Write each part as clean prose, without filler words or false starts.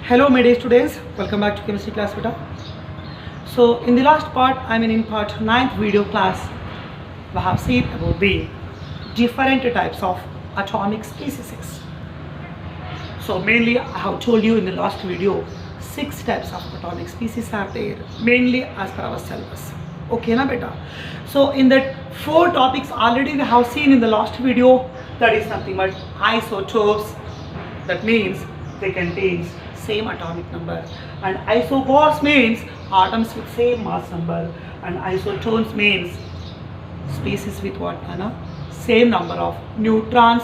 Hello my dear students, welcome back to chemistry class beta. So in the last part, in part 9th video class, we have seen about the different types of atomic species. So mainly I have told you in the last video 6 types of atomic species are there, mainly as per our syllabus. Okay na beta? So in that 4 topics already we have seen in the last video, that is nothing but isotopes, that means they contain same atomic number, and isobars means atoms with same mass number, and isotones means species with what, Anna? Same number of neutrons,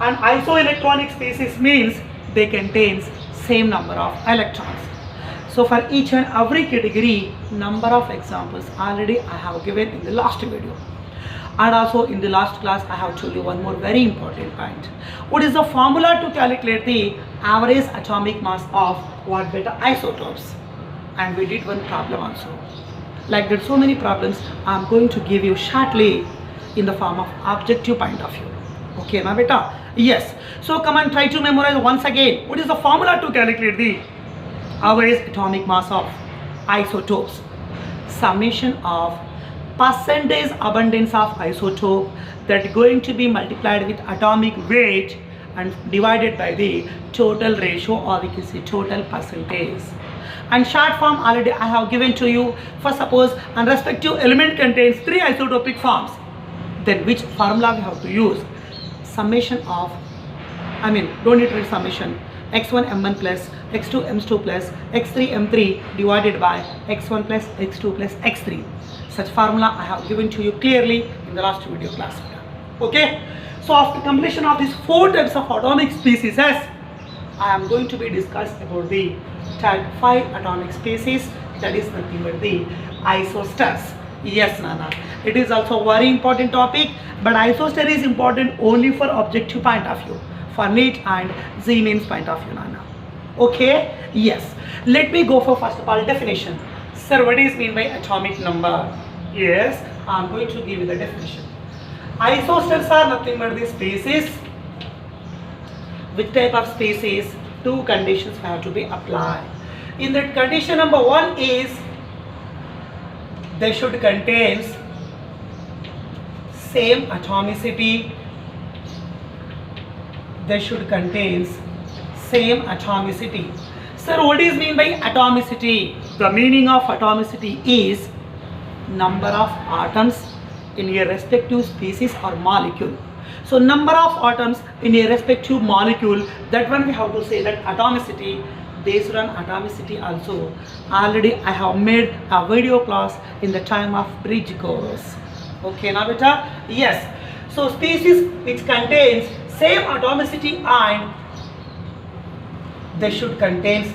and isoelectronic species means they contains same number of electrons. So for each and every category, number of examples already I have given in the last video. And also in the last class I have told you one more very important point. What is the formula to calculate the average atomic mass of what beta isotopes? And we did one problem also. Like there are so many problems I am going to give you shortly in the form of objective point of view. Okay na beta? Yes. So come and try to memorize once again. What is the formula to calculate the average atomic mass of isotopes? Summation of percentage abundance of isotope that going to be multiplied with atomic weight and divided by the total ratio, or we can say total percentage. And short form already I have given to you. For suppose and respective element contains 3 isotopic forms, then which formula we have to use? Summation of, don't need to write summation, x1 m1 plus x2 m2 plus x3 m3 divided by x1 plus x2 plus x3. Such formula I have given to you clearly in the last video class. Okay, so after completion of these 4 types of atomic species, I am going to be discussed about the type 5 atomic species, that is nothing but the isostars. Yes Nana, it is also a very important topic, but isostar is important only for objective point of view, for NEET and Z mains point of view Nana. Okay, yes, let me go for first of all definition. Sir, what is mean by atomic number? Yes, I am going to give you the definition. Isostars are nothing but the species. Which type of species? 2 conditions have to be applied. In that condition number 1 is they should contain same atomicity. They should contain same atomicity. Sir, what is mean by atomicity? The meaning of atomicity is number of atoms in a respective species or molecule. So number of atoms in a respective molecule, that one we have to say that atomicity. Based on atomicity also, already I have made a video class in the time of bridge course. Okay now beta? Yes. So species which contains same atomicity and they should contains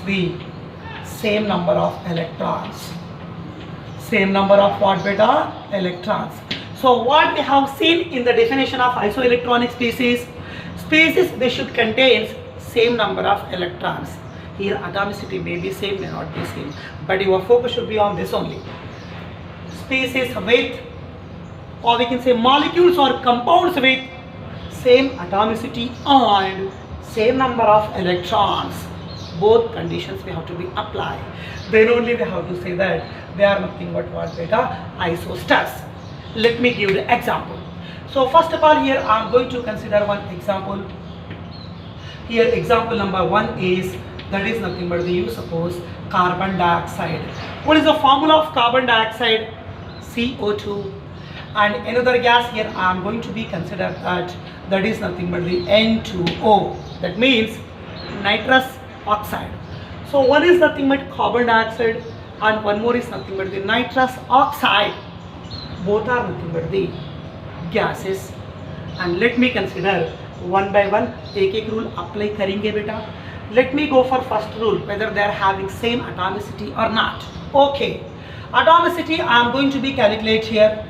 the same number of electrons. Same number of what beta? Electrons. So what we have seen in the definition of isoelectronic species, they should contain same number of electrons. Here atomicity may be same, may not be same, but your focus should be on this only. Species with, or we can say molecules or compounds with same atomicity and same number of electrons. Both conditions we have to be applied. Then only we have to say that they are nothing but what beta? Isostars. Let me give the example. So first of all, here I am going to consider one example. Here example number 1 is, that is nothing but the, you suppose, carbon dioxide. What is the formula of carbon dioxide? CO2. And another gas here I am going to be considered that is nothing but the N2O. That means nitrous oxide. So one is nothing but carbon dioxide and one more is nothing but the nitrous oxide. Both are nothing but the gases. And let me consider one by one. एक rule apply करेंगे बेटा. Let me go for first rule, whether they are having same atomicity or not. Okay, atomicity I am going to be calculate here.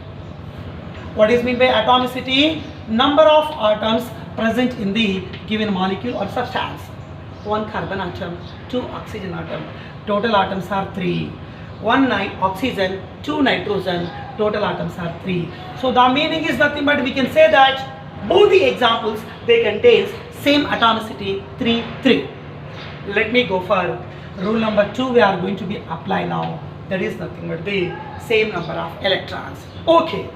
What is mean by atomicity? Number of atoms present in the given molecule or substance. 1 carbon atom, 2 oxygen atom. Total atoms are 3. 1 oxygen, 2 nitrogen. Total atoms are 3. So the meaning is nothing but we can say that Both the examples, they contains same atomicity 3 3. Let me go for rule number 2. We are going to be apply now. That is nothing but the same number of electrons. Okay.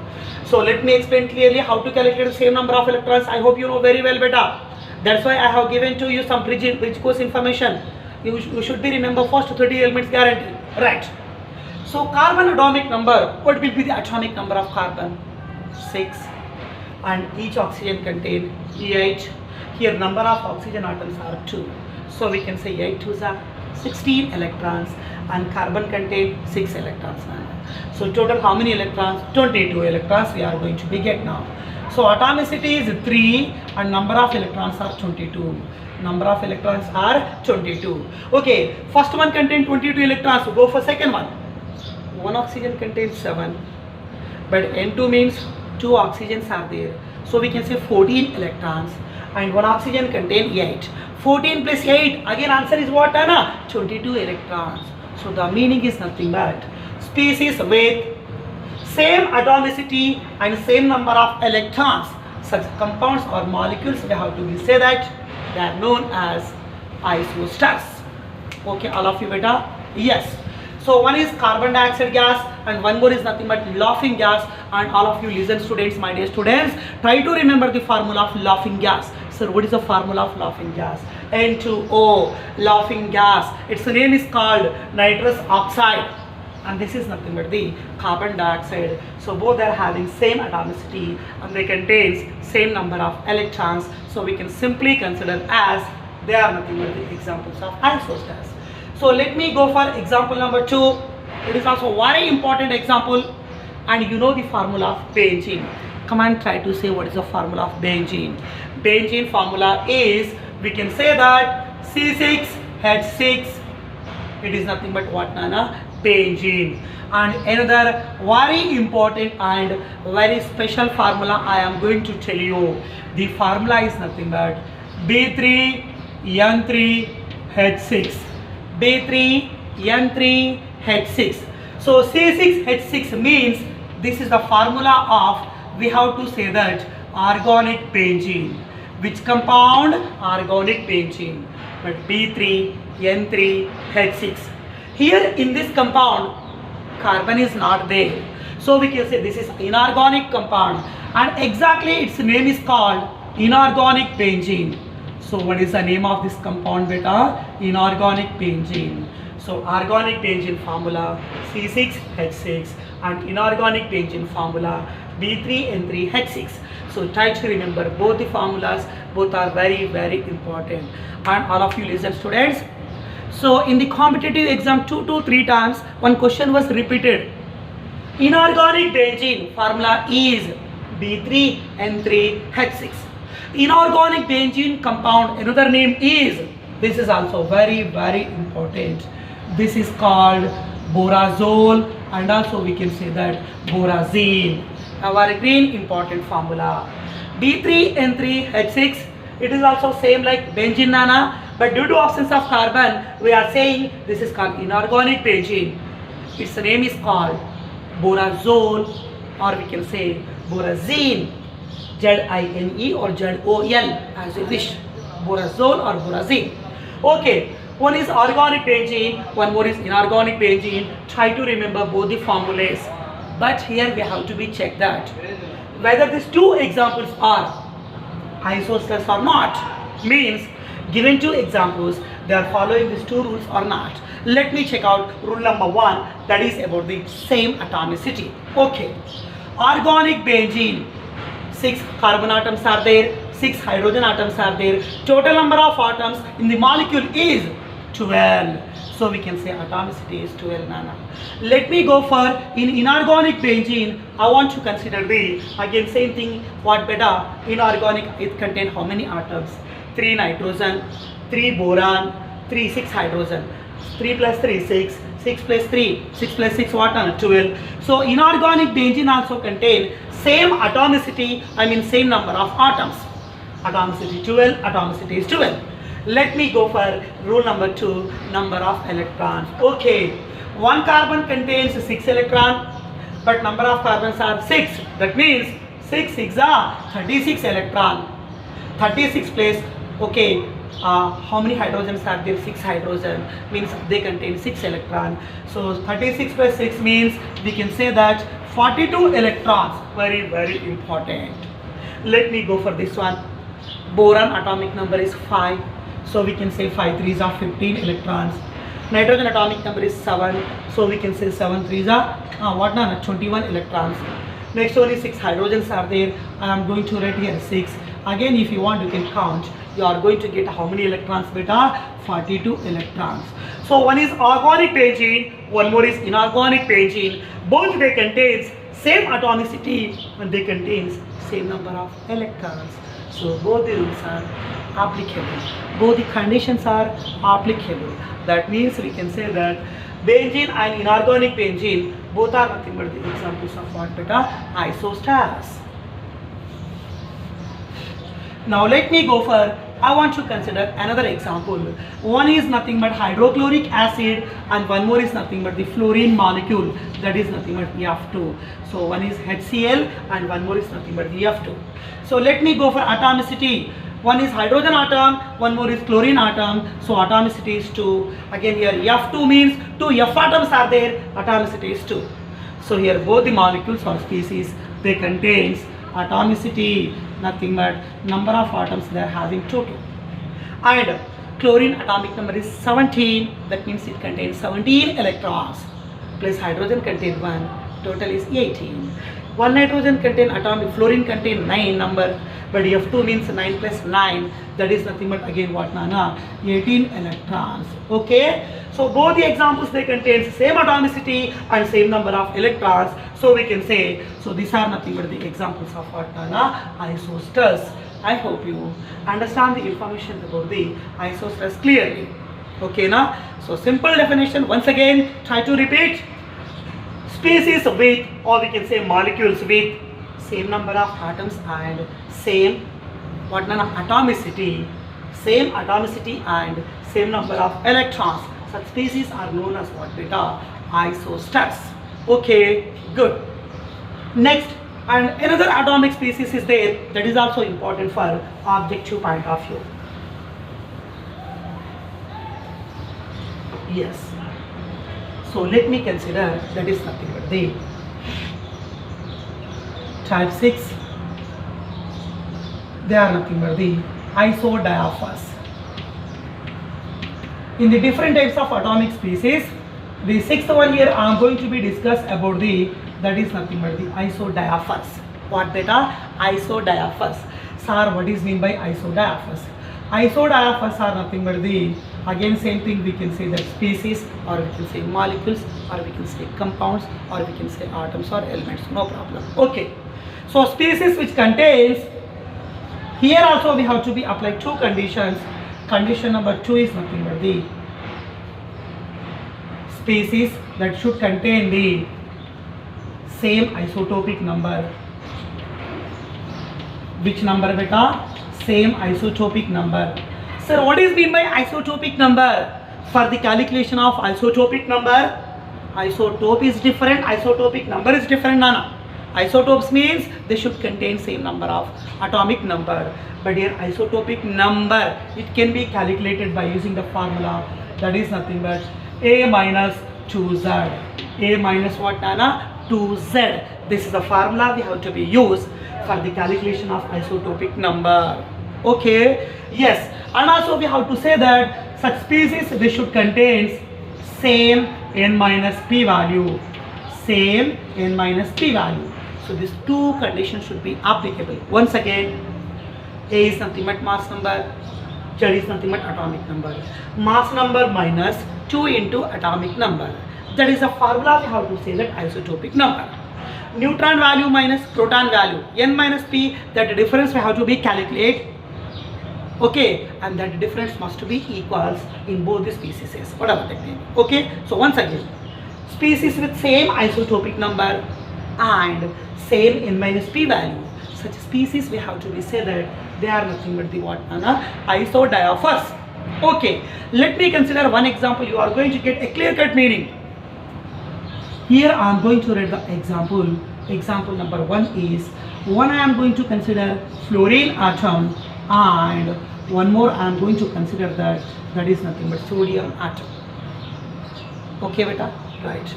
So let me explain clearly how to calculate the same number of electrons. I hope you know very well, beta. That's why I have given to you some bridge course information. You should be remember first 30 elements guarantee. Right. So carbon atomic number, what will be the atomic number of carbon? 6. And each oxygen contain 8. Here number of oxygen atoms are 2. So we can say 8 2s are 16 electrons and carbon contain 6 electrons. So total how many electrons? 22 electrons we are going to be get now. So atomicity is 3 and number of electrons are 22. Number of electrons are 22. Okay, first one contain 22 electrons. So go for second one. One oxygen contains 7. But N2 means 2 oxygens are there. So we can say 14 electrons and one oxygen contain 8. 14 plus 8, again answer is what, Anna? 22 electrons. So the meaning is nothing but species with same atomicity and same number of electrons. Such compounds or molecules, we have to say that they are known as isosters. Okay, all of you beta? Yes. So one is carbon dioxide gas and one more is nothing but laughing gas. And all of you listen students, my dear students, try to remember the formula of laughing gas. Sir, what is the formula of laughing gas? N2O, laughing gas. Its name is called nitrous oxide. And this is nothing but the carbon dioxide. So both are having same atomicity and they contains same number of electrons. So we can simply consider as they are nothing but the examples of isosters. So let me go for example number 2. It is also very important example and you know the formula of benzene. Come and try to say what is the formula of benzene. Benzene formula is, we can say that C6H6, it is nothing but what, Nana? Benzene. And another very important and very special formula I am going to tell you. The formula is nothing but B3N3H6. B3N3H6. So C6H6 means this is the formula of, we have to say that organic benzene. Which compound? Organic benzene. But B3N3H6. Here in this compound, carbon is not there. So we can say this is inorganic compound. And exactly its name is called inorganic benzene. So what is the name of this compound, beta? Inorganic benzene. So organic benzene formula C6H6 and inorganic benzene formula B3N3H6. So try to remember both the formulas, both are very important. And all of you listen students. So in the competitive exam 2 to 3 times one question was repeated. Inorganic benzene formula is B3N3H6. Inorganic benzene compound, another name is, this is also very important. This is called borazole and also we can say that borazine. Our green important formula. B3N3H6, it is also same like benzene, Nana, but due to absence of carbon, we are saying this is called inorganic benzene. Its name is called borazole or we can say borazine. Z-I-N-E or Z-O-L as you wish. Borazole or borazine. Okay, one is organic benzene, one more is inorganic benzene. Try to remember both the formulas. But here we have to be checked that whether these two examples are isosters or not. Means given two examples, they are following these two rules or not. Let me check out rule number 1, that is about the same atomicity. Okay, organic benzene, 6 carbon atoms are there, 6 hydrogen atoms are there. Total number of atoms in the molecule is 12. So we can say atomicity is 12, Nana. Let me go for in inorganic benzene. I want to consider the, again same thing, what beta, inorganic, it contains how many atoms? 3 nitrogen, 3 boron, 6 hydrogen. 3 plus 3, 6. 6 plus 3, 6 plus 6 what? 12. So inorganic benzene also contain same atomicity, I mean same number of atoms. Atomicity 12, atomicity is 12. Let me go for rule number 2, number of electrons. Okay, one carbon contains 6 electrons, but number of carbons are 6. That means 6 6 are 36 electron. 36 place, okay, how many hydrogens are there? 6 hydrogen, means they contain 6 electron. So 36 plus 6 means we can say that 42 electrons. Very, very important. Let me go for this one. Boron atomic number is 5. So we can say 5 3s are 15 electrons. Nitrogen atomic number is 7. So we can say 7 3s are 21 electrons. Next one is 6 hydrogens are there. I am going to write here 6. Again, if you want, you can count. You are going to get how many electrons, beta? 42 electrons. So one is organic benzene, one more is inorganic benzene. Both they contains same atomicity and they contains same number of electrons. So both the rules are applicable. Both the conditions are applicable. That means we can say that benzene and inorganic benzene both are nothing but the examples of what, beta? Isostars. Now let me go for, I want to consider another example. One is nothing but hydrochloric acid and one more is nothing but the fluorine molecule, that is nothing but F2. So one is HCl and one more is nothing but the F2. So let me go for atomicity. One is hydrogen atom, one more is chlorine atom. So atomicity is 2. Again here F2 means 2 F atoms are there, atomicity is 2. So here both the molecules or species, they contains atomicity, nothing but number of atoms they are having total. And chlorine atomic number is 17, that means it contains 17 electrons, plus hydrogen contain 1, total is 18. One nitrogen contain atomic, fluorine contain 9 number, but F2 means 9 plus 9, that is nothing but again what, Nana? 18 electrons. Okay, so both the examples, they contain same atomicity and same number of electrons. So we can say, so these are nothing but the examples of what, Nana? Isostars. I hope you understand the information about the isostars clearly. Okay, na? So simple definition, once again, try to repeat. Species with, or we can say molecules with same number of atoms and same what, Nana? Atomicity, same atomicity and same number of electrons. Such species are known as what, beta? Isostars. Okay, good. Next, and another atomic species is there, that is also important for objective point of view. Yes. So let me consider, that is nothing but the type 6. They are nothing but the isodiaphers. In the different types of atomic species, the sixth one here I am going to be discussed about the, that is nothing but the isodiaphers. What, beta? Isodiaphers. Sir, what is mean by isodiaphers? Isodiaphers are nothing but the, again same thing, we can say that species, or we can say molecules, or we can say compounds, or we can say atoms or elements, no problem. Okay, so species which contains, here also we have to be applied two conditions. Condition number 2 is nothing but the species that should contain the same isotopic number. Which number, beta? Same isotopic number. Sir, what is mean by isotopic number? For the calculation of isotopic number, isotope is different, isotopic number is different, Nana. Isotopes means they should contain same number of atomic number. But here isotopic number, it can be calculated by using the formula, that is nothing but A minus 2Z. A minus what, Nana? 2Z. This is the formula we have to be used for the calculation of isotopic number. Okay, yes, and also we have to say that such species, they should contain same n minus p value, same n minus p value. So these two conditions should be applicable. Once again, A is nothing but mass number, Z is nothing but atomic number. Mass number minus 2 into atomic number. That is a formula we have to say that isotopic number. Neutron value minus proton value, n minus p, that difference we have to be calculate. Okay, and that difference must be equals in both the species, whatever that may be. Okay, so once again, species with same isotopic number and same n minus p value, such species we have to be say that they are nothing but the what, isodiaphers. Okay, let me consider one example. You are going to get a clear-cut meaning. Here I am going to read the example. Example number 1 is One I am going to consider fluorine atom, and one more I am going to consider that is nothing but sodium atom. Okay beta, right.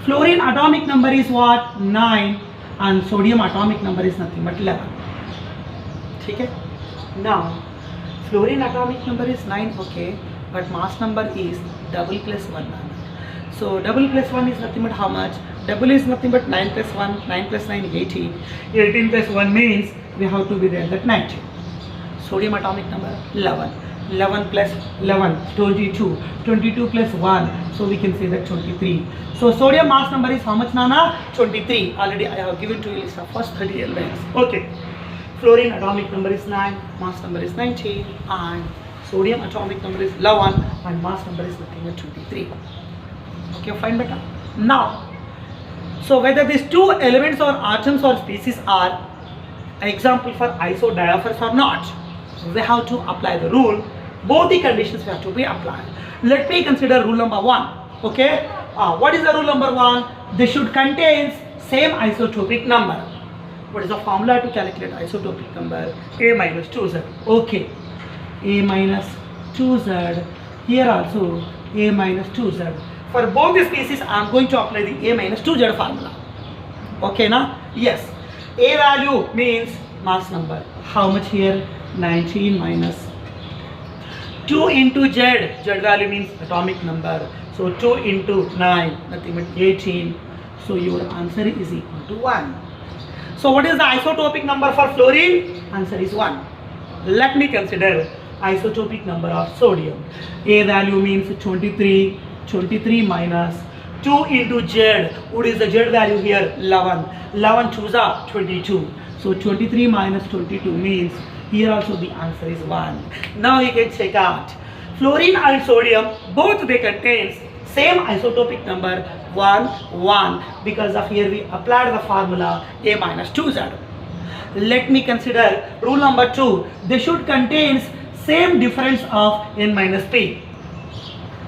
Fluorine atomic number is what? 9, and sodium atomic number is nothing but 11. Okay. Now fluorine atomic number is 9, okay, but mass number is double plus 1. So double plus 1 is nothing but how much? Double is nothing but 9 plus 1, 9 plus 9 is 18. 18 plus 1 means we have to be there that 19. Sodium atomic number 11. 11 plus 11, 22. 22 plus 1, so we can say that 23. So sodium mass number is how much, Nana? 23. Already I have given to you list of first 30 elements. Okay. Fluorine atomic number is 9, mass number is 19, and sodium atomic number is 11, and mass number is nothing but 23. Okay, fine beta. Now, so whether these two elements or atoms or species are an example for isodiaphers or not, we have to apply the rule. Both the conditions have to be applied. Let me consider rule number 1. Okay, what is the rule number 1? They should contain same isotopic number. What is the formula to calculate isotopic number? A minus 2z. Okay, A minus 2z. Here also A minus 2z. For both the species, I am going to apply the A minus 2z formula. Okay, now? Yes. A value means mass number. How much here? 19 minus 2 into Z. Z value means atomic number. So 2 into 9, nothing but 18. So your answer is equal to 1. So what is the isotopic number for fluorine? Answer is 1. Let me consider isotopic number of sodium. A value means 23. 23 minus 2 into Z. What is the Z value here? 11. 11 2s are 22. So 23 minus 22 means here also the answer is 1. Now you can check out. Fluorine and sodium, both they contains same isotopic number 1, 1, because of here we applied the formula A minus 2Z. Let me consider rule number 2. They should contain same difference of N minus P.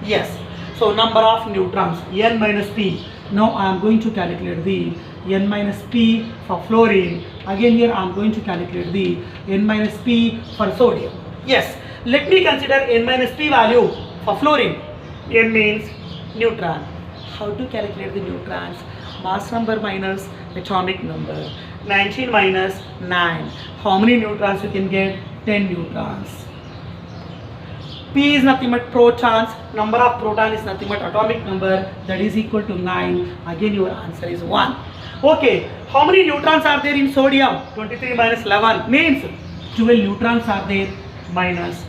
Yes. So number of neutrons N minus P. Now I am going to calculate the N minus P for fluorine. Again here I am going to calculate the N minus P for sodium. Yes. Let me consider N minus P value for fluorine. N means neutron. How to calculate the neutrons? Mass number minus atomic number. 19 minus 9. How many neutrons you can get? 10 neutrons. P is nothing but protons. Number of protons is nothing but atomic number. That is equal to 9. Again your answer is 1. Okay. How many neutrons are there in sodium? 23 minus 11 means 12 neutrons are there, minus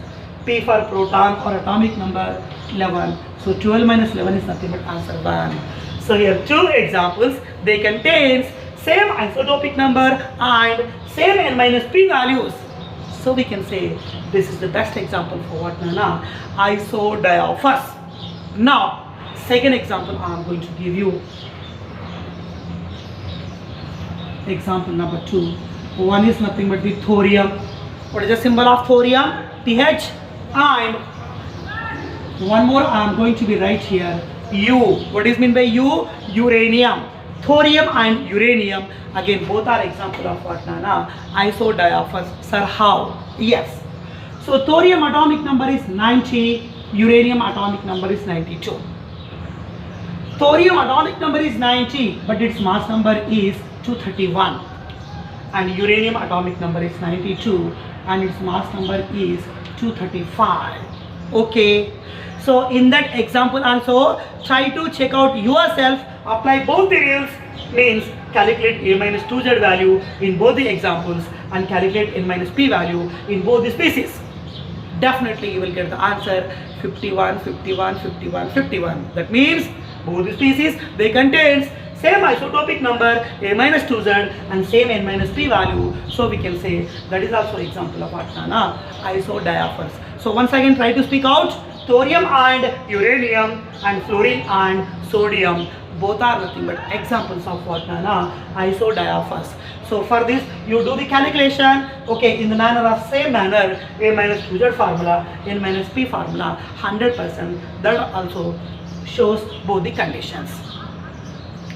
P for proton or atomic number 11. So 12 minus 11 is nothing but answer 1. So here two examples. They contain same isotopic number and same N minus P values. So we can say this is the best example for what, Nana? Isodiaphers. Now, second example I am going to give you. Example number 2. One is nothing but the thorium. What is the symbol of thorium? TH. And one more I am going to be right here. U. What is meant by U? Uranium. Thorium and uranium. Again, both are example of what, Nana? Isodiaphers. Sir, how? Yes. So thorium atomic number is 90. Uranium atomic number is 92. Thorium atomic number is 90, but its mass number is 231. And uranium atomic number is 92, and its mass number is 235. Okay. So in that example also, try to check out yourself, apply both the rules, means calculate A minus 2Z value in both the examples and calculate N minus P value in both the species. Definitely you will get the answer 51, 51, 51, 51. That means both the species, they contains same isotopic number A minus 2Z and same N minus P value. So we can say that is also example of what, Nana? Isodiaphers. So once again try to speak out. Thorium and uranium and fluorine and sodium, both are nothing but examples of what, Nana? Isodiaphers. So for this you do the calculation, okay, in the manner of same manner, A minus 2Z formula, N minus P formula, 100%. That also shows both the conditions.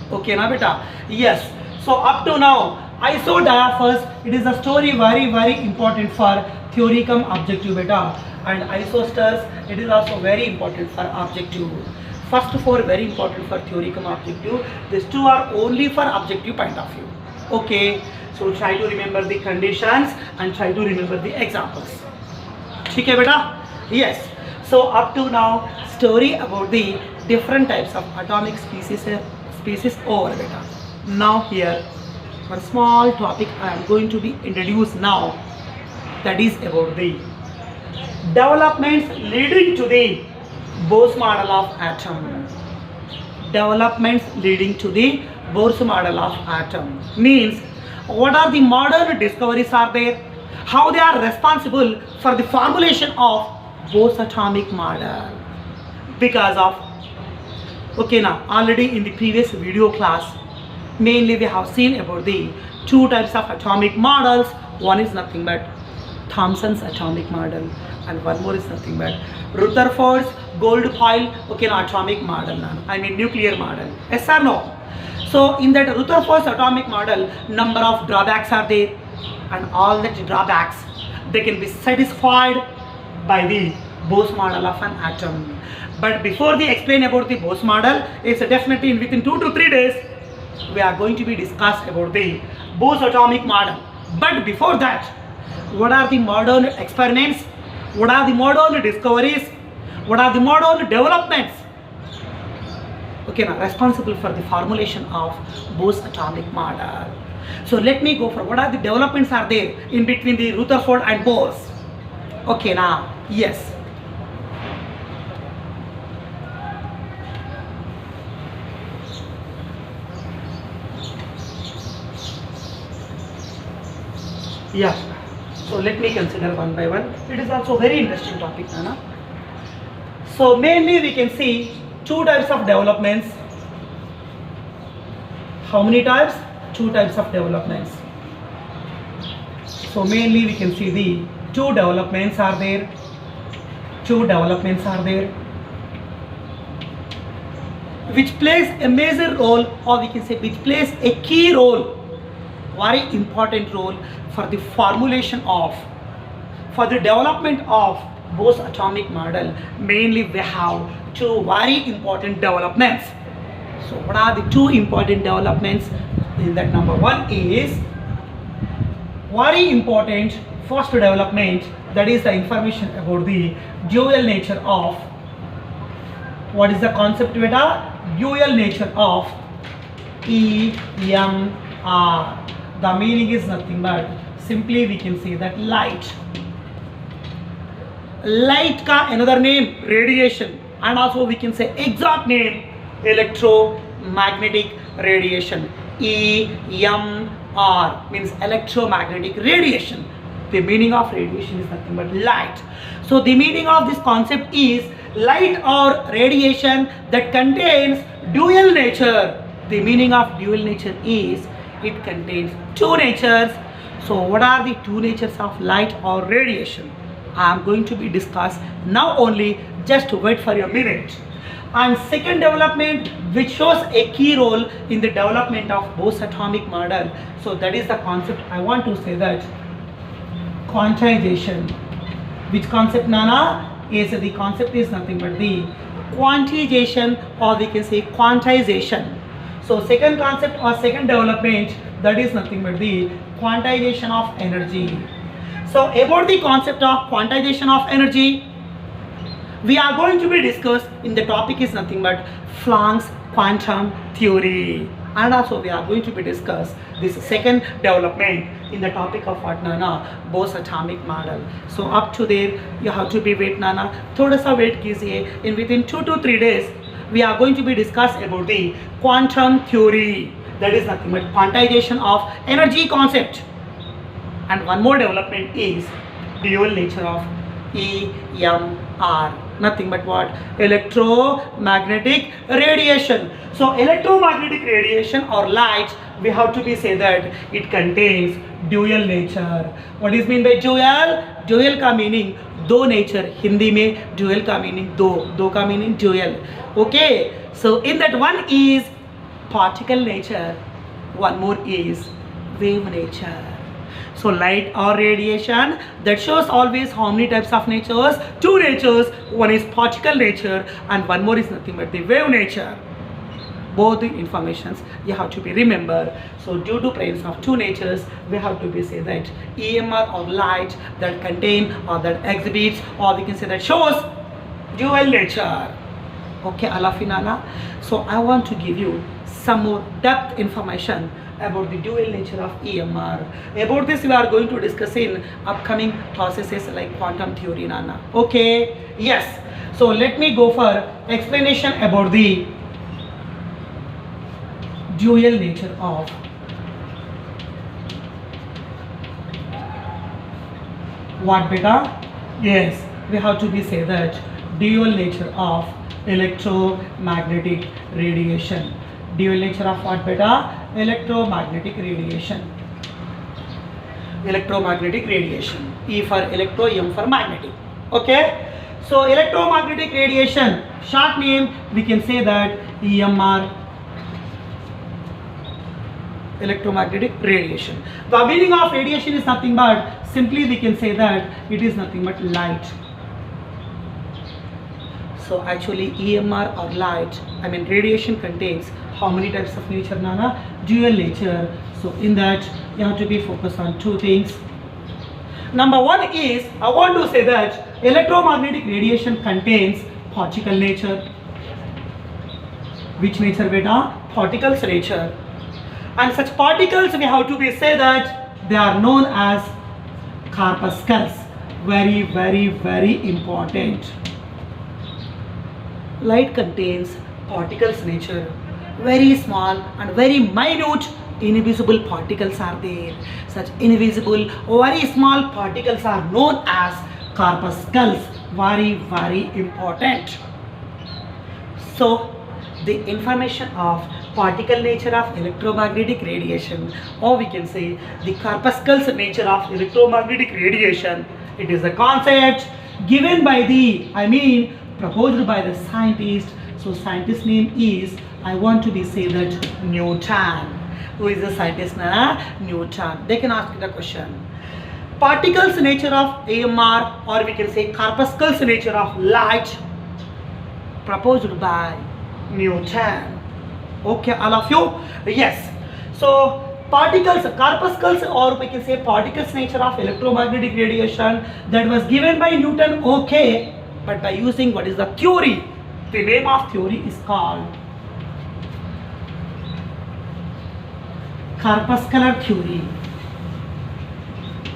Okay, now beta. Yes. So up to now Isodiaphers, it is a story very important for theory cum objective beta, and isosters, it is also very important for objective. First four very important for theory cum objective. These two are only for objective point of view. Okay, so try to remember the conditions and try to remember the examples. Okay, beta? Yes. So up to now, story about the different types of atomic species over beta. Now here, one small topic I am going to be introduced now, that is about the developments leading to the Bose model of atom. Developments leading to the Bose model of atom means what are the modern discoveries are there, how they are responsible for the formulation of Bose atomic model. Because of, okay, now already in the previous video class, mainly we have seen about the two types of atomic models. One is nothing but Thomson's atomic model, and one more is nothing but Rutherford's gold foil, okay, now atomic model, I mean nuclear model. Yes or no? So in that Rutherford's atomic model, number of drawbacks are there, and all that drawbacks, they can be satisfied by the Bose model of an atom. But before they explain about the Bose model, it's definitely within 2 to 3 days we are going to be discussed about the Bose atomic model. But before that, what are the modern experiments, what are the modern discoveries, what are the modern developments, okay, now responsible for the formulation of Bose atomic model. So let me go for what are the developments are there in between the Rutherford and Bose. Okay, now yes, yeah. So let me consider one by one. It is also very interesting topic, Nana. So mainly we can see two types of developments. How many types? Two types of developments. So mainly we can see the two developments are there. Two developments are there, which plays a major role, or we can say which plays a key role, very important role for the formulation of, for the development of Bose atomic model. Mainly we have two very important developments. So what are the two important developments? In that, number one is very important first development, that is the information about the dual nature of, what is the concept beta? Dual nature of EMR. The meaning is nothing but simply we can say that light. Light ka another name radiation, and also we can say exact name electromagnetic radiation. EMR means electromagnetic radiation. The meaning of radiation is nothing but light. So the meaning of this concept is light or radiation that contains dual nature. The meaning of dual nature is it contains two natures. So what are the two natures of light or radiation? I am going to be discussed now only, just wait for a minute. And second development which shows a key role in the development of Bose atomic model, so that is the concept I want to say, that quantization. Which concept, Nana? Is the concept is nothing but the quantization, or we can say quantization. So second concept or second development, that is nothing but the quantization of energy. So about the concept of quantization of energy, we are going to be discussed in the topic is nothing but Planck's quantum theory, and also we are going to be discuss this second development in the topic of what, Nana? Bose atomic model. So up to there you have to be wait, Nana, thoda sa wait kijiye. In within 2 to 3 days we are going to be discuss about the quantum theory, that is nothing but quantization of energy concept. And one more development is dual nature of EMR, nothing but what? Electromagnetic radiation. So electromagnetic radiation or light, we have to be say that it contains dual nature. What is mean by dual? Dual का meaning दो nature. Hindi में dual का meaning दो का meaning dual. Okay, so in that one is particle nature, one more is wave nature. So light or radiation, that shows always how many types of natures? Two natures. One is particle nature and one more is nothing but the wave nature. Both the informations you have to be remember. So due to presence of two natures, we have to be say that EMR or light that contain or that exhibits, or we can say that shows dual nature. Okay, Alafinana. So I want to give you some more depth information about the dual nature of EMR. About this we are going to discuss in upcoming processes like quantum theory, Nana. Okay, yes. So let me go for explanation about the dual nature of what, beta? Yes, we have to be say that dual nature of electromagnetic radiation. Dual nature of what, beta? Electromagnetic radiation. Electromagnetic radiation. E for electro, M for magnetic. Okay. So electromagnetic radiation, short name we can say that EMR, electromagnetic radiation. The meaning of radiation is nothing but, simply we can say that it is nothing but light. So actually EMR or light, I mean radiation contains how many types of nature, Nana? Dual nature. So in that you have to be focused on two things. Number one is, I want to say that electromagnetic radiation contains particle nature. Which nature, beta? Particles nature. And such particles we have to be say that they are known as corpuscles. Very, very, very important. Light contains particles nature. Very small and very minute invisible particles are there. Such invisible, very small particles are known as corpuscles. Very, very important. So the information of particle nature of electromagnetic radiation, or we can say the corpuscles nature of electromagnetic radiation, it is a concept given by the, proposed by the scientist. So scientist name is, I want to be say that Newton. Who is the scientist? Newton. They can ask the question. Particles nature of AMR, or we can say corpuscles nature of light, proposed by Newton. Okay, all of you? Yes. So particles, corpuscles, or we can say particles nature of electromagnetic radiation, that was given by Newton. Okay, but by using what is the theory? The name of theory is called corpuscular theory.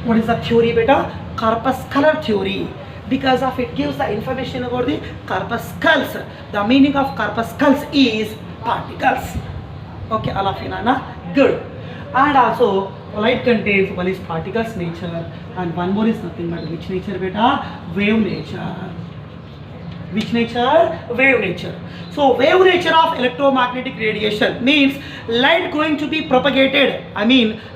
What is the theory, beta? Corpuscular theory. Because of it gives the information about the corpuscles. The meaning of corpuscles is particles. Okay, all of you, Nana? Good. And also light contains one is particles nature and one more is nothing but which nature, beta? Wave nature. Which nature? Wave nature. So wave nature of electromagnetic radiation means light going to be propagated.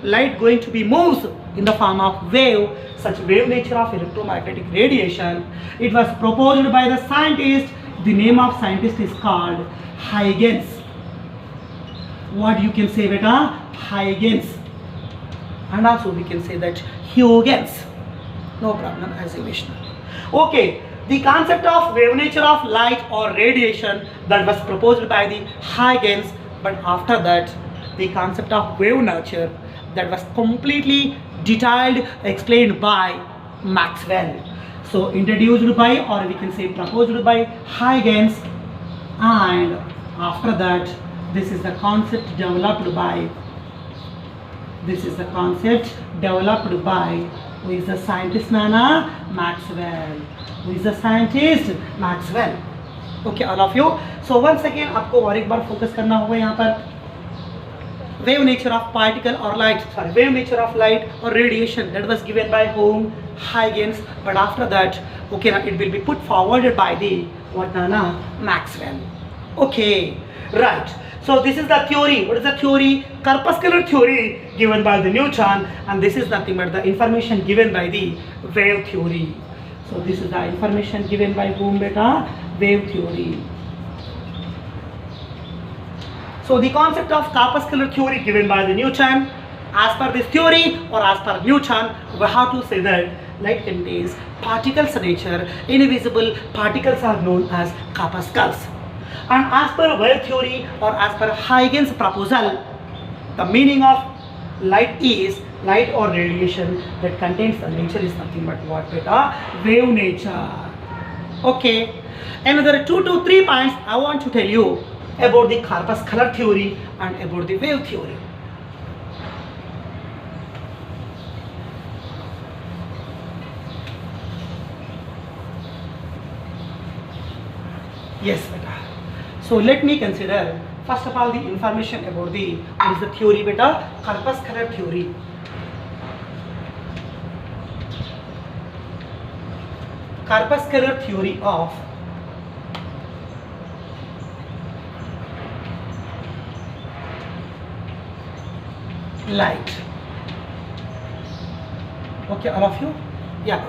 Light going to be moves in the form of wave. Such wave nature of electromagnetic radiation, it was proposed by the scientist. The name of scientist is called Huygens. What you can say, beta? Huygens. And also we can say that Huygens. No problem, as you wish. Okay. The concept of wave nature of light or radiation, that was proposed by the Huygens, but after that the concept of wave nature, that was completely detailed explained by Maxwell. So introduced by, or we can say proposed by Huygens, and after that this is the concept developed by, who is the scientist, Nana? Maxwell. Who is the scientist? Maxwell. Okay, all of you. So once again आपको और एक बार focus करना होगा यहाँ पर wave nature of particle or light, wave nature of light or radiation, that was given by whom? Huygens. But after that, okay, now it will be put forwarded by the what, Nana? Maxwell. Okay, right. So this is the theory. What is the theory? Corpuscular theory given by the Newton, and this is nothing but the information given by the wave theory. So this is the information given by whom, beta? Wave theory. So the concept of corpuscular theory given by the Newton, as per this theory or as per Newton, we have to say that light contains particles nature. Invisible particles are known as corpuscles. And as per wave theory or as per Huygens proposal, the meaning of light is light or radiation that contains the nature is nothing but what, beta? Wave nature. Okay. Another 2 to 3 points I want to tell you about the corpuscular theory and about the wave theory. Yes, beta. So let me consider first of all the information about the what is the theory, beta? Corpuscular theory. Corpuscular theory of light. Okay, all of you? Yeah.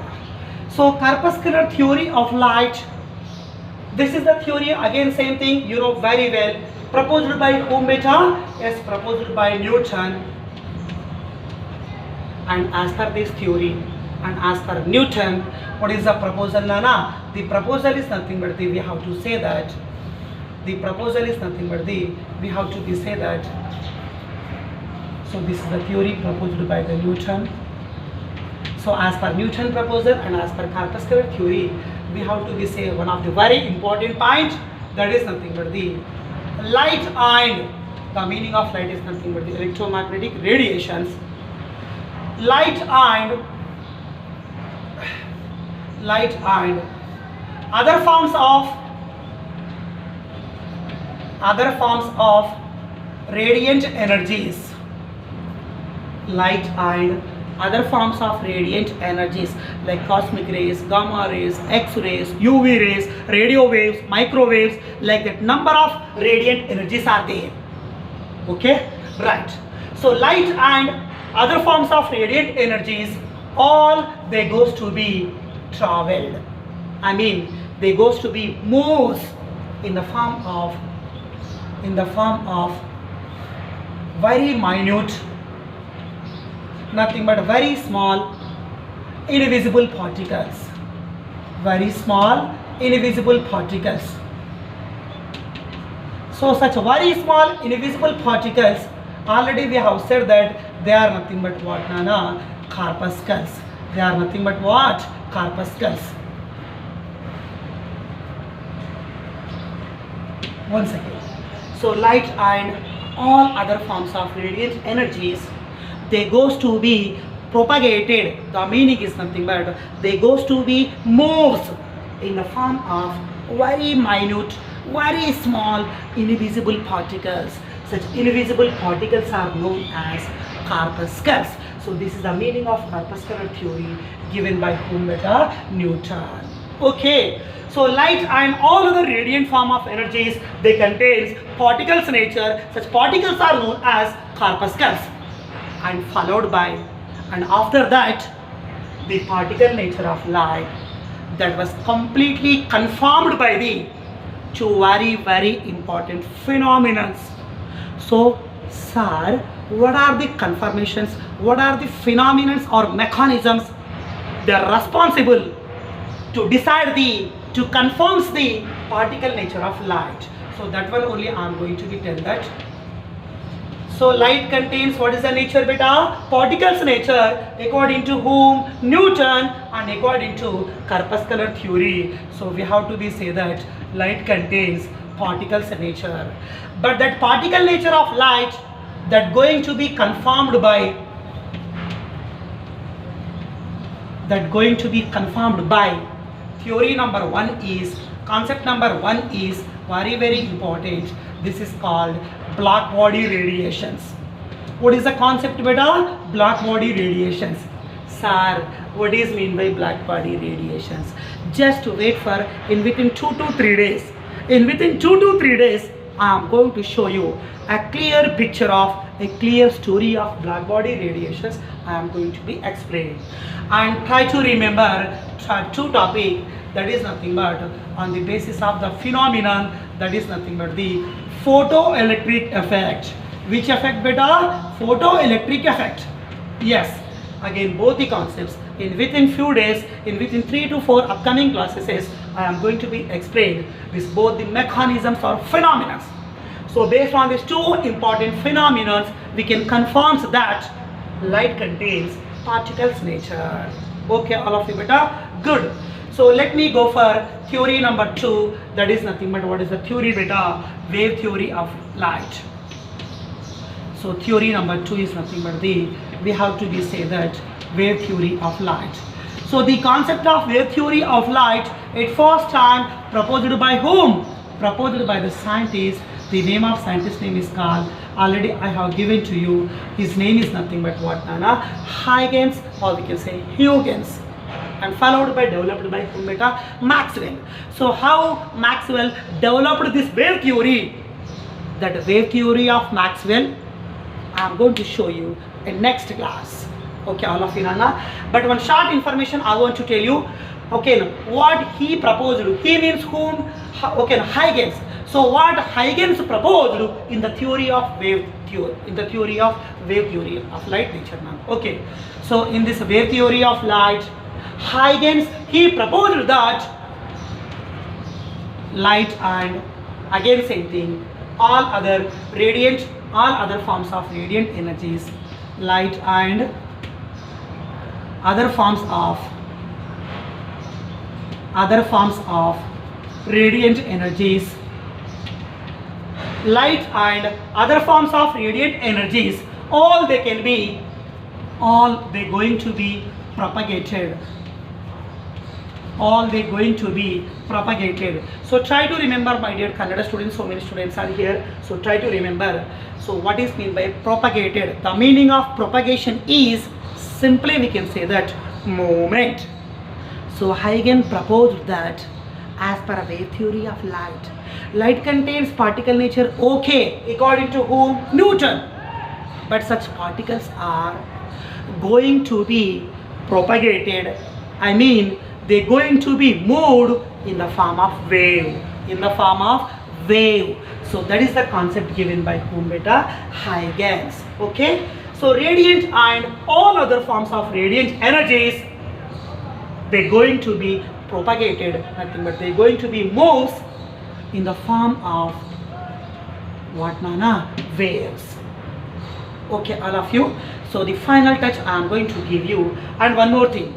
So corpuscular theory of light. This is the theory, again same thing, you know very well. Proposed by whom, beta? Yes, proposed by Newton. And as per this theory and as per Newton, what is the proposal, Nana? The proposal is nothing but we have to say that. The proposal is nothing but we have to say that. So this is the theory proposed by the Newton. So as per Newton proposal and as per corpuscular theory, we have to say one of the very important point, that is nothing but the light and the meaning of light is nothing but the electromagnetic radiations. Light and other forms of radiant energies. Light and other forms of radiant energies like cosmic rays, gamma rays, X-rays, UV rays, radio waves, microwaves, like that number of radiant energies are there. Okay, right. So light and other forms of radiant energies, all they goes to be traveled. I mean, they goes to be moves in the form of very minute, nothing but very small invisible particles. Very small invisible particles. So such very small invisible particles, already we have said that they are nothing but what, Nana? Corpuscles. They are nothing but what? Corpuscles. One second. So light and all other forms of radiant energies, they goes to be propagated. The meaning is nothing but they goes to be moves in the form of very minute, very small invisible particles. Such invisible particles are known as corpuscles. So this is the meaning of corpuscular theory given by whom, beta? Newton. Okay. So light and all other radiant form of energies, they contains particles nature. Such particles are known as corpuscles. And followed by, and after that, the particle nature of light that was completely confirmed by the two very important phenomena. So sir, what are the confirmations, what are the phenomena or mechanisms they are responsible to decide to confirm the particle nature of light? So that one only I am going to be tell that. So light contains what is the nature, beta? Particles nature, according to whom? Newton, and according to corpuscular theory. So we have to be say that light contains particles nature. But that particle nature of light that going to be confirmed by theory number 1 is, concept number 1 is very important. This is called black body radiations. What is the concept, beta? Black body radiations. Sir, what is mean by black body radiations? Just wait for within 2 to 3 days. In within 2 to 3 days, I am going to show you a clear picture of a clear story of black body radiations. I am going to be explaining. And try to remember two topics, that is nothing but on the basis of the phenomenon, that is nothing but the photoelectric effect. Which effect, beta? photoelectric effect. Yes, again both the concepts in within few days, in within 3 to 4 upcoming classes, I am going to be explained this both the mechanisms or phenomena. So based on these two important phenomena, we can confirm that light contains particles nature. Okay, all of you beta, good. So let me go for theory number 2. That is nothing but what is the theory beta? Wave theory of light. So theory number 2 is nothing but we have to be say that wave theory of light. So the concept of wave theory of light at first time proposed by whom? Proposed by the scientist. The name of scientist name is called, already I have given to you. His name is nothing but what, Nana? Huygens, or we can say Huygens, and followed by developed by whom beta? Maxwell. So how Maxwell developed this wave theory? That wave theory of Maxwell I am going to show you in next class. Okay, all of you, Nana. But one short information I want to tell you. Okay, what he proposed. He means whom? Okay, Huygens. So what Huygens proposed in the theory of wave theory, of light nature, man. Okay, so in this wave theory of light, Huygens he proposed that light and again same thing, all other forms of radiant energies, light and other forms of radiant energies, light and other forms of radiant energies, all they going to be propagated. So try to remember, my dear Kannada students, so many students are here, so try to remember. So what is mean by propagated? The meaning of propagation is simply we can say that movement. So Huygens proposed that as per a wave theory of light contains particle nature, okay, according to whom? Newton. But such particles are going to be propagated, I mean they're going to be moved in the form of wave. So that is the concept given by whom beta? Huygens. Okay, so radiant and all other forms of radiant energies, they're going to be propagated, nothing but they're going to be moved in the form of what, Nana? Waves. Okay, all of you. So the final touch I am going to give you. And one more thing,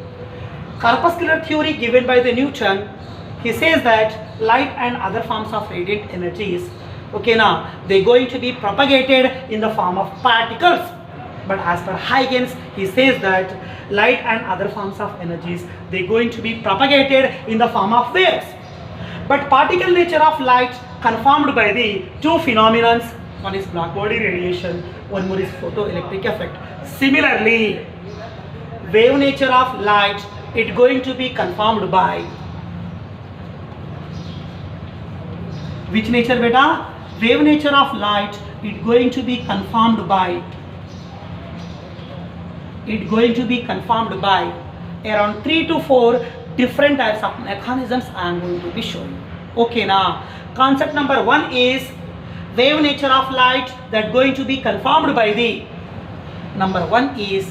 corpuscular theory given by the Newton, he says that light and other forms of radiant energies, okay, now they're going to be propagated in the form of particles. But as per Huygens, he says that light and other forms of energies, they're going to be propagated in the form of waves. But particle nature of light confirmed by the two phenomena, one is black body radiation, one more is photoelectric effect. Similarly, wave nature of light, it going to be confirmed by which nature beta? Wave nature of light, it going to be confirmed by around 3 to 4 different types of mechanisms I am going to be showing. Okay, now concept number 1 is wave nature of light that going to be confirmed by the number 1 is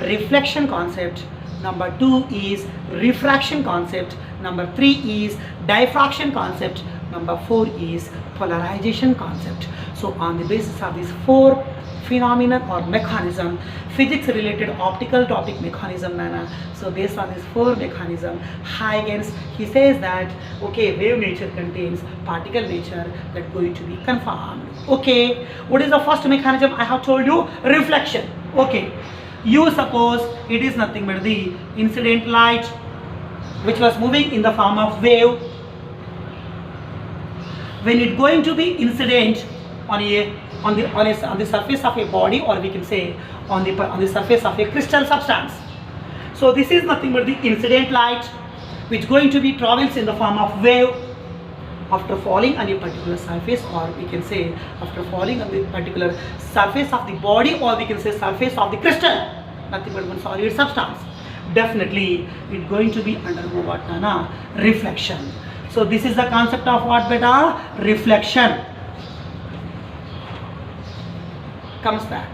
reflection concept, number 2 is refraction concept, number 3 is diffraction concept, number 4 is polarization concept. So on the basis of these 4 phenomena or mechanism, physics related optical topic mechanism, Nana. So based on this 4 mechanism, Huygens, he says that okay, wave nature contains particle nature that going to be confirmed. Okay, what is the first mechanism? I have told you, reflection. Okay, you suppose it is nothing but the incident light which was moving in the form of wave. When it going to be incident on the surface of a body, or we can say on the surface of a crystal substance. So this is nothing but the incident light which going to be travels in the form of wave after falling on a particular surface, or we can say after falling on the particular surface of the body, or we can say surface of the crystal, nothing but one solid substance. Definitely it going to be undergo what, Nana? Reflection. So this is the concept of what beta? Reflection. Comes back.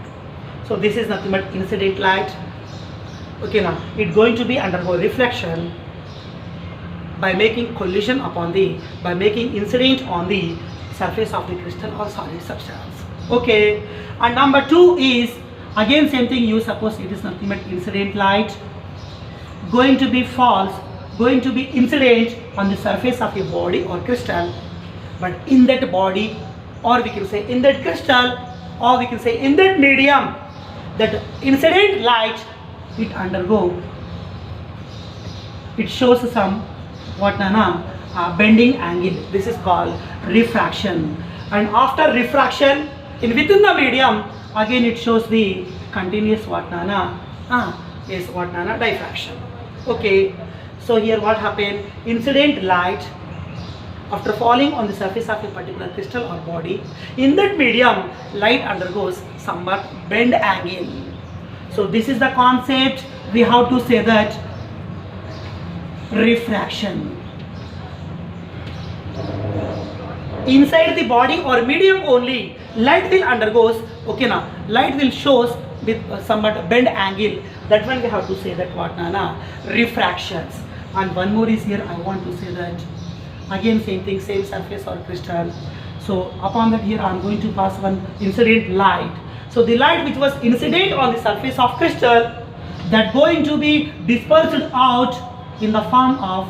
So this is nothing but incident light. Okay, now it's going to be undergo reflection by making collision upon by making incident on the surface of the crystal or solid substance. Okay, and number 2 is again same thing. You suppose it is nothing but incident light going to be false, going to be incident on the surface of a body or crystal, but in that body, or we can say in that crystal, or we can say in that medium, that incident light, it shows some bending angle. This is called refraction. And after refraction, within the medium, again it shows the continuous diffraction. Okay, so here what happened? Incident light, after falling on the surface of a particular crystal or body, in that medium, light undergoes somewhat bend angle. So this is the concept. We have to say that refraction. Inside the body or medium only, light will undergoes, okay now, light will shows with somewhat bend angle. That one we have to say that refractions. And one more is here, I want to say that again same thing, same surface or crystal. So upon that here I am going to pass one incident light. So the light which was incident on the surface of crystal, that going to be dispersed out in the form of,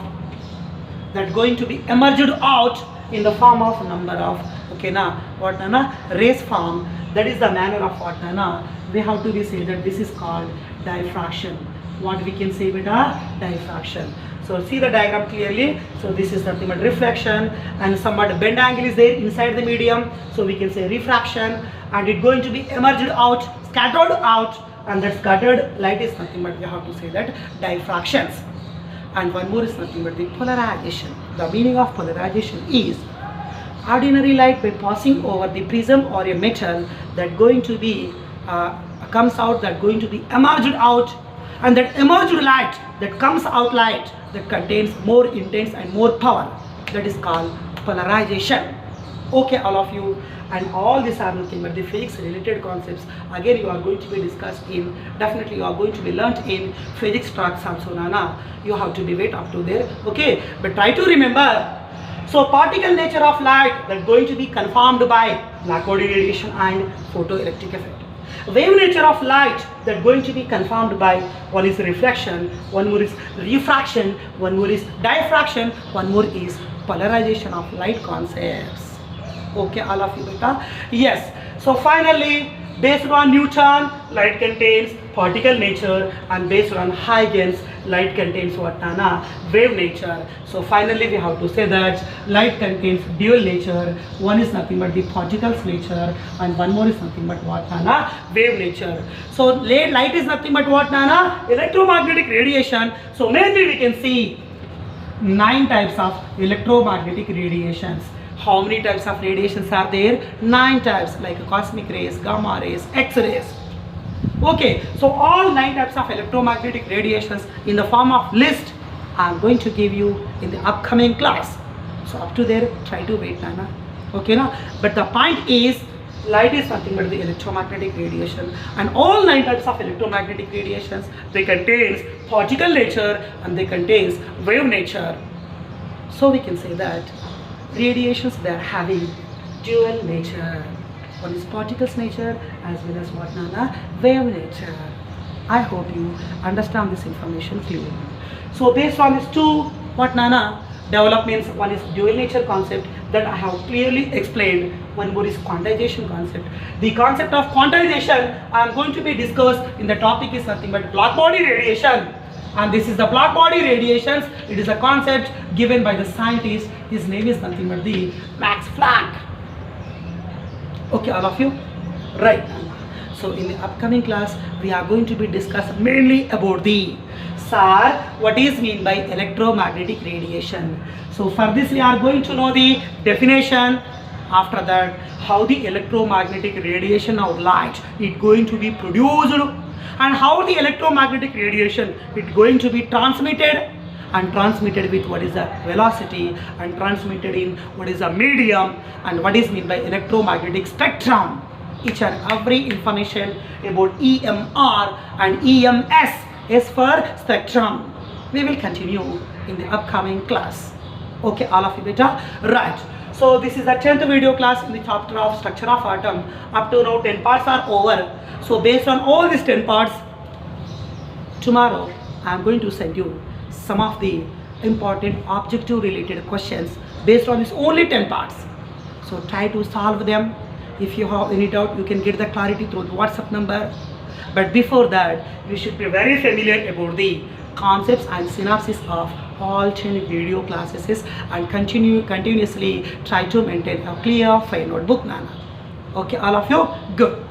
that going to be emerged out in the form of number of, okay na, rays form. That is the manner of we have to be say that this is called diffraction. What we can say diffraction. So see the diagram clearly. So this is nothing but reflection, and somewhat bend angle is there inside the medium. So we can say refraction, and it going to be emerged out, scattered out, and that scattered light is nothing but we have to say that diffractions. And one more is nothing but the polarization. The meaning of polarization is ordinary light by passing over the prism or a metal, that going to be comes out, that going to be emerged out, and that emerged light, that comes out light, that contains more intense and more power, that is called polarization. Okay, all of you, and all these are nothing but the physics related concepts. Again you are going to be discussed in, definitely you are going to be learnt in physics tracks also. You have to be wait up to there. Okay, but try to remember. So particle nature of light, that going to be confirmed by black body radiation and photoelectric effect. Wave nature of light, that going to be confirmed by, one is reflection, one more is refraction, one more is diffraction, one more is polarization of light concepts. Okay, all of you beta? Yes. So finally, based on Newton, light contains particle nature, and based on Huygens, light contains wave nature. So finally we have to say that light contains dual nature. One is nothing but the particles nature, and one more is nothing but wave nature. So light is nothing but electromagnetic radiation. So mainly we can see 9 types of electromagnetic radiations. How many types of radiations are there? 9 types, like cosmic rays, gamma rays, X-rays. Okay, so all 9 types of electromagnetic radiations in the form of list I am going to give you in the upcoming class. So up to there, try to wait, okay na? But the point is, light is nothing but the electromagnetic radiation, and all 9 types of electromagnetic radiations, they contains particle nature and they contains wave nature. So we can say that radiations, they are having dual nature. One is particles nature as well as wave nature. I hope you understand this information clearly. So based on these two developments, one is dual nature concept that I have clearly explained, one more is quantization concept. The concept of quantization I am going to be discussed in the topic is nothing but black body radiation. And this is the black body radiations. It is a concept given by the scientist. His name is nothing but the Max Planck. Okay, all of you? Right. So in the upcoming class, we are going to be discussing mainly about the what is mean by electromagnetic radiation. So for this we are going to know the definition. After that, how the electromagnetic radiation of light is going to be produced, and how the electromagnetic radiation is going to be transmitted, and transmitted with what is the velocity, and transmitted in what is the medium, and what is meant by electromagnetic spectrum. each and every information about EMR and EMS is for spectrum. We will continue in the upcoming class. Okay, all of you beta? Right. So this is the 10th video class in the chapter of structure of atom. Up to now 10 parts are over. So based on all these 10 parts, tomorrow I am going to send you some of the important objective related questions based on this only 10 parts. So try to solve them. If you have any doubt, you can get the clarity through the WhatsApp number. But before that, you should be very familiar about the concepts and synopsis of all 10 video classes and continuously try to maintain a clear fine notebook manner. Okay, all of you, good.